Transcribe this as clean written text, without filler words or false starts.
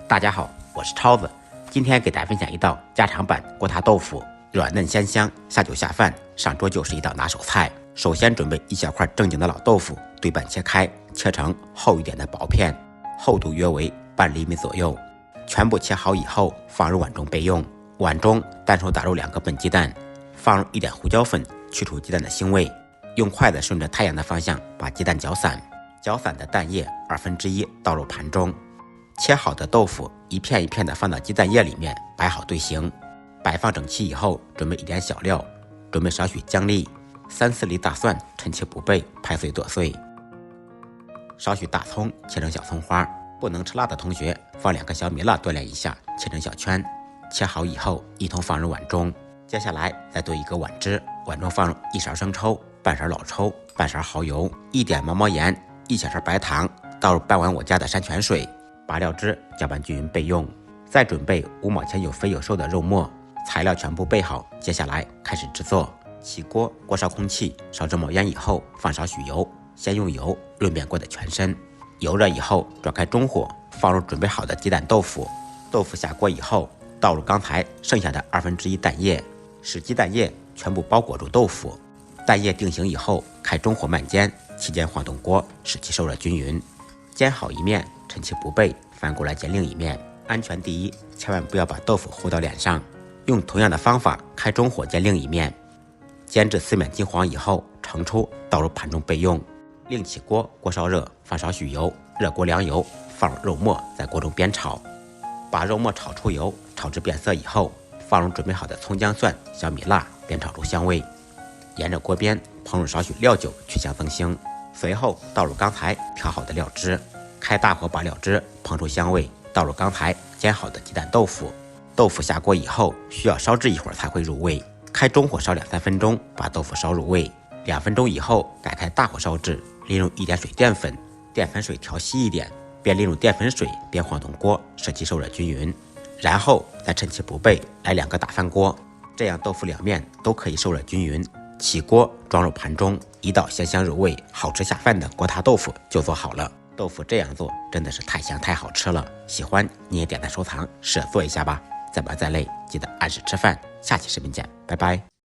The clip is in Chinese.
大家好，我是超子，今天给大家分享一道家常版锅塌豆腐，软嫩鲜香，下酒下饭，上桌就是一道拿手菜。首先准备一小块正经的老豆腐，对半切开，切成厚一点的薄片，厚度约为半厘米左右。全部切好以后，放入碗中备用。碗中单手打入2个笨鸡蛋，放入一点胡椒粉，去除鸡蛋的腥味。用筷子顺着太阳的方向把鸡蛋搅散，搅散的蛋液1/2倒入盘中。切好的豆腐一片一片的放到鸡蛋液里面，摆好队形。摆放整齐以后，准备一点小料，准备少许姜粒，3-4粒大蒜趁其不备拍碎剁碎，少许大葱切成小葱花。不能吃辣的同学放2个小米辣锻炼一下，切成小圈。切好以后一同放入碗中。接下来再兑一个碗汁，碗中放入1勺生抽，半勺老抽，半勺蚝油，一点毛毛盐，1小勺白糖，倒入半碗我家的山泉水，把料汁搅拌均匀备用。再准备5毛钱有肥有瘦的肉末。材料全部备好，接下来开始制作。起锅，锅烧空气，烧至冒烟以后放少许油，先用油润遍锅的全身。油热以后转开中火，放入准备好的鸡蛋豆腐。豆腐下锅以后，倒入刚才剩下的1/2蛋液，使鸡蛋液全部包裹住豆腐。蛋液定型以后，开中火慢煎，期间晃动锅，使其受热均匀。煎好一面，趁其不备，翻过来煎另一面。安全第一，千万不要把豆腐糊到脸上。用同样的方法开中火煎另一面，煎至4面金黄以后盛出，倒入盘中备用。另起锅，锅烧热，放少许油，热锅凉油，放入肉末，在锅中煸炒。把肉末炒出油，炒至变色以后，放入准备好的葱姜蒜、小米辣，煸炒出香味。沿着锅边烹入少许料酒，去香增腥。随后倒入刚才调好的料汁，开大火把料汁烹出香味，倒入刚才煎好的鸡蛋豆腐。豆腐下锅以后需要烧制一会儿才会入味，开中火烧2-3分钟，把豆腐烧入味。2分钟以后改开大火烧制，淋入1点水淀粉，淀粉水调稀一点，边淋入淀粉水边晃动锅，使其受热均匀。然后再趁其不备来2个大翻锅，这样豆腐两面都可以受热均匀。起锅装入盘中，一道鲜香入味、好吃下饭的锅塌豆腐就做好了。豆腐这样做真的是太香太好吃了，喜欢你也点赞收藏，试着做一下吧。再忙再累，记得按时吃饭。下期视频见，拜拜。